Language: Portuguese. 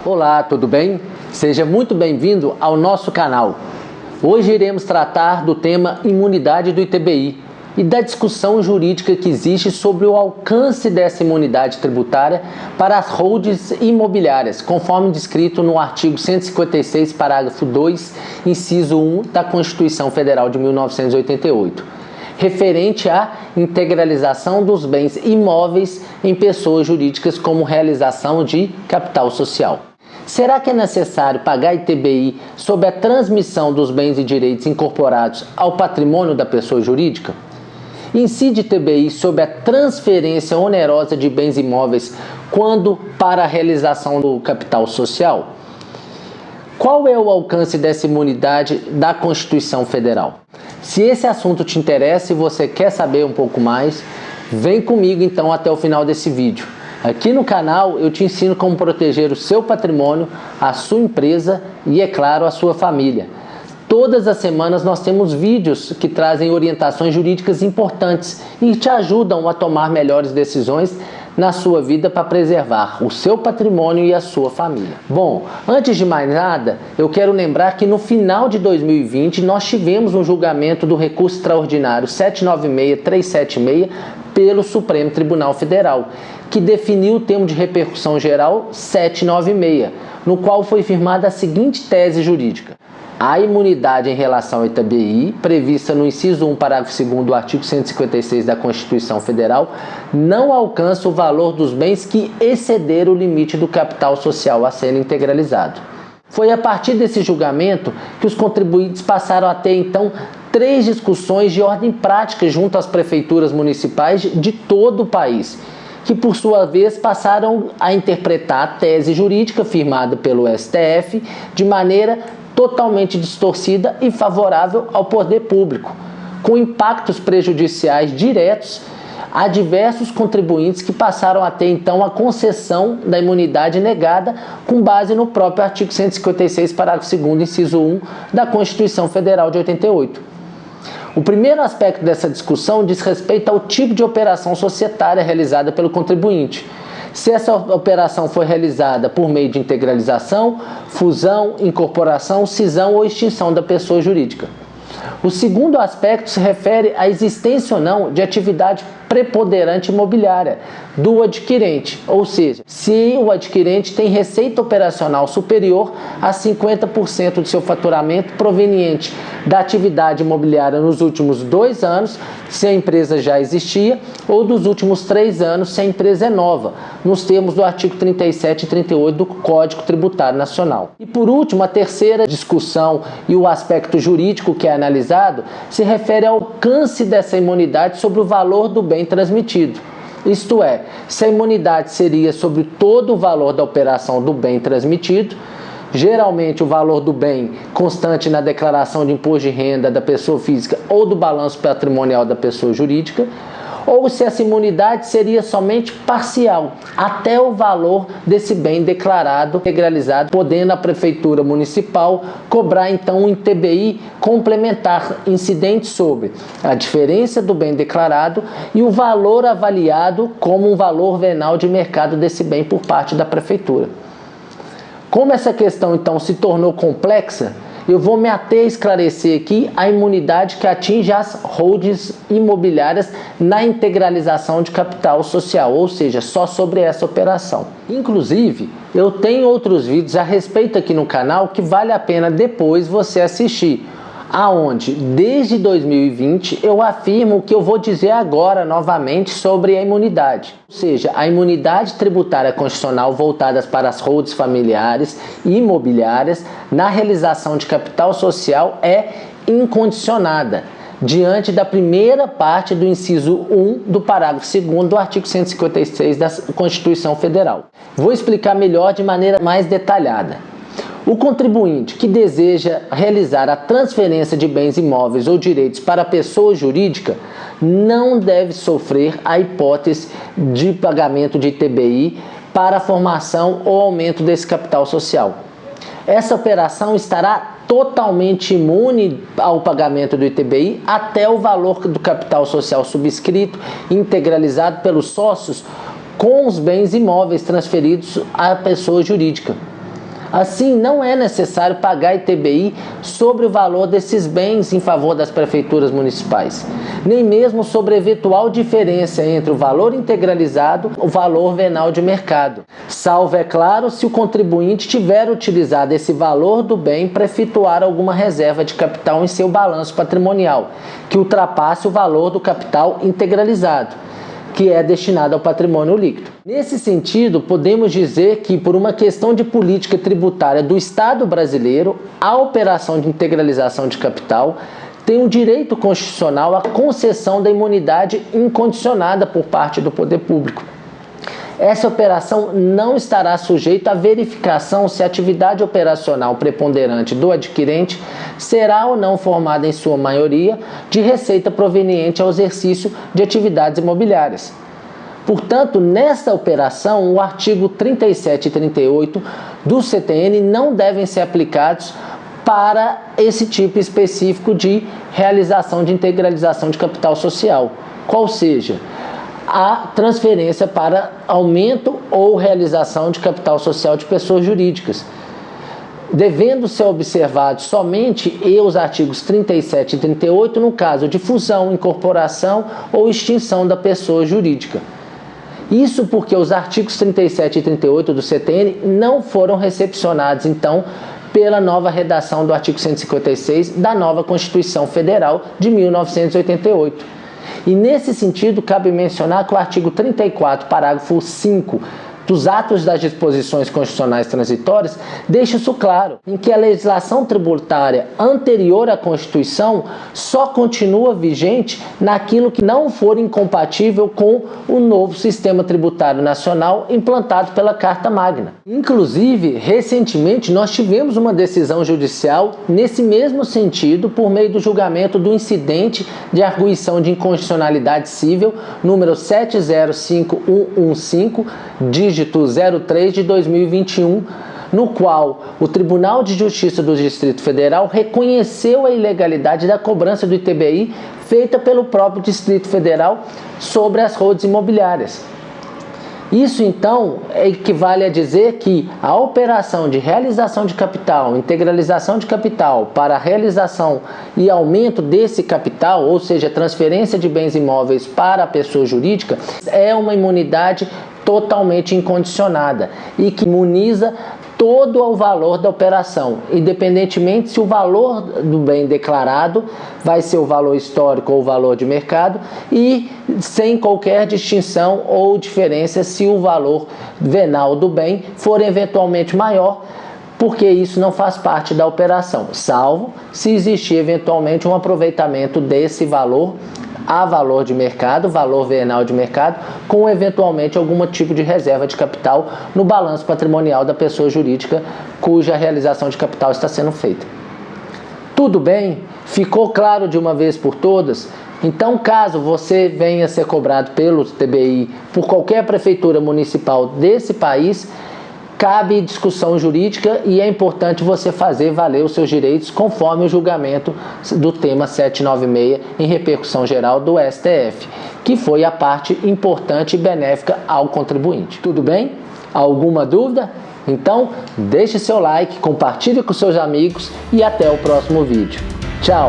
Olá, tudo bem? Seja muito bem-vindo ao nosso canal. Hoje iremos tratar do tema imunidade do ITBI e da discussão jurídica que existe sobre o alcance dessa imunidade tributária para as holdings imobiliárias, conforme descrito no artigo 156, parágrafo 2, inciso 1 da Constituição Federal de 1988, referente à integralização dos bens imóveis em pessoas jurídicas como realização de capital social. Será que é necessário pagar ITBI sobre a transmissão dos bens e direitos incorporados ao patrimônio da pessoa jurídica? Incide ITBI sobre a transferência onerosa de bens imóveis quando para a realização do capital social? Qual é o alcance dessa imunidade da Constituição Federal? Se esse assunto te interessa e você quer saber um pouco mais, vem comigo então até o final desse vídeo. Aqui no canal eu te ensino como proteger o seu patrimônio, a sua empresa e, é claro, a sua família. Todas as semanas nós temos vídeos que trazem orientações jurídicas importantes e te ajudam a tomar melhores decisões na sua vida para preservar o seu patrimônio e a sua família. Bom, antes de mais nada, eu quero lembrar que no final de 2020 nós tivemos um julgamento do recurso extraordinário 796376 pelo Supremo Tribunal Federal, que definiu o termo de repercussão geral 796, no qual foi firmada a seguinte tese jurídica: a imunidade em relação ao ITBI, prevista no inciso 1, parágrafo 2º do artigo 156 da Constituição Federal, não alcança o valor dos bens que excederam o limite do capital social a ser integralizado. Foi a partir desse julgamento que os contribuintes passaram a ter, então, 3 discussões de ordem prática junto às prefeituras municipais de todo o país, que por sua vez passaram a interpretar a tese jurídica firmada pelo STF de maneira totalmente distorcida e favorável ao poder público, com impactos prejudiciais diretos a diversos contribuintes que passaram a ter então a concessão da imunidade negada com base no próprio artigo 156, parágrafo 2º, inciso 1 da Constituição Federal de 88. O primeiro aspecto dessa discussão diz respeito ao tipo de operação societária realizada pelo contribuinte. Se essa operação foi realizada por meio de integralização, fusão, incorporação, cisão ou extinção da pessoa jurídica. O segundo aspecto se refere à existência ou não de atividade preponderante imobiliária do adquirente, ou seja, se o adquirente tem receita operacional superior a 50% do seu faturamento proveniente da atividade imobiliária nos últimos 2 anos, se a empresa já existia, ou dos últimos 3 anos, se a empresa é nova, nos termos do artigo 37 e 38 do Código Tributário Nacional. E por último, a terceira discussão e o aspecto jurídico que é analisado se refere ao alcance dessa imunidade sobre o valor do bem transmitido. Isto é, se a imunidade seria sobre todo o valor da operação do bem transmitido, geralmente o valor do bem constante na declaração de imposto de renda da pessoa física ou do balanço patrimonial da pessoa jurídica, ou se essa imunidade seria somente parcial, até o valor desse bem declarado, integralizado, podendo a Prefeitura Municipal cobrar então um ITBI complementar incidente sobre a diferença do bem declarado e o valor avaliado como um valor venal de mercado desse bem por parte da Prefeitura. Como essa questão então se tornou complexa, eu vou me ater a esclarecer aqui a imunidade que atinge as holdings imobiliárias na integralização de capital social, ou seja, só sobre essa operação. Inclusive, eu tenho outros vídeos a respeito aqui no canal que vale a pena depois você assistir, aonde desde 2020 eu afirmo o que eu vou dizer agora novamente sobre a imunidade. Ou seja, a imunidade tributária constitucional voltada para as holdings familiares e imobiliárias na realização de capital social é incondicionada, diante da primeira parte do inciso 1 do parágrafo 2º do artigo 156 da Constituição Federal. Vou explicar melhor de maneira mais detalhada. O contribuinte que deseja realizar a transferência de bens imóveis ou direitos para a pessoa jurídica não deve sofrer a hipótese de pagamento de ITBI para a formação ou aumento desse capital social. Essa operação estará totalmente imune ao pagamento do ITBI até o valor do capital social subscrito e integralizado pelos sócios com os bens imóveis transferidos à pessoa jurídica. Assim, não é necessário pagar ITBI sobre o valor desses bens em favor das prefeituras municipais, nem mesmo sobre eventual diferença entre o valor integralizado e o valor venal de mercado, salvo, é claro, se o contribuinte tiver utilizado esse valor do bem para efetuar alguma reserva de capital em seu balanço patrimonial, que ultrapasse o valor do capital integralizado, que é destinado ao patrimônio líquido. Nesse sentido, podemos dizer que, por uma questão de política tributária do Estado brasileiro, a operação de integralização de capital tem um direito constitucional à concessão da imunidade incondicionada por parte do poder público. Essa operação não estará sujeita à verificação se a atividade operacional preponderante do adquirente será ou não formada, em sua maioria, de receita proveniente ao exercício de atividades imobiliárias. Portanto, nesta operação, o artigo 37 e 38 do CTN não devem ser aplicados para esse tipo específico de realização de integralização de capital social, qual seja a transferência para aumento ou realização de capital social de pessoas jurídicas, devendo ser observados somente os artigos 37 e 38 no caso de fusão, incorporação ou extinção da pessoa jurídica. Isso porque os artigos 37 e 38 do CTN não foram recepcionados, então, pela nova redação do artigo 156 da nova Constituição Federal de 1988. E nesse sentido, cabe mencionar que o artigo 34, parágrafo 5 dos atos das disposições constitucionais transitórias deixa isso claro, em que a legislação tributária anterior à Constituição só continua vigente naquilo que não for incompatível com o novo sistema tributário nacional implantado pela Carta Magna. Inclusive, recentemente nós tivemos uma decisão judicial nesse mesmo sentido por meio do julgamento do incidente de arguição de inconstitucionalidade civil número 705115, dígito 03 de 2021, no qual o Tribunal de Justiça do Distrito Federal reconheceu a ilegalidade da cobrança do ITBI feita pelo próprio Distrito Federal sobre as holdings imobiliárias. Isso, então, equivale a dizer que a operação de realização de capital, integralização de capital para a realização e aumento desse capital, ou seja, transferência de bens imóveis para a pessoa jurídica, é uma imunidade totalmente incondicionada e que imuniza todo o valor da operação, independentemente se o valor do bem declarado vai ser o valor histórico ou o valor de mercado, e sem qualquer distinção ou diferença se o valor venal do bem for eventualmente maior, porque isso não faz parte da operação, salvo se existir eventualmente um aproveitamento desse valor a valor de mercado, valor venal de mercado, com eventualmente algum tipo de reserva de capital no balanço patrimonial da pessoa jurídica cuja realização de capital está sendo feita. Tudo bem? Ficou claro de uma vez por todas? Então, caso você venha a ser cobrado pelo TBI por qualquer prefeitura municipal desse país, cabe discussão jurídica e é importante você fazer valer os seus direitos conforme o julgamento do tema 796 em repercussão geral do STF, que foi a parte importante e benéfica ao contribuinte. Tudo bem? Alguma dúvida? Então, deixe seu like, compartilhe com seus amigos e até o próximo vídeo. Tchau!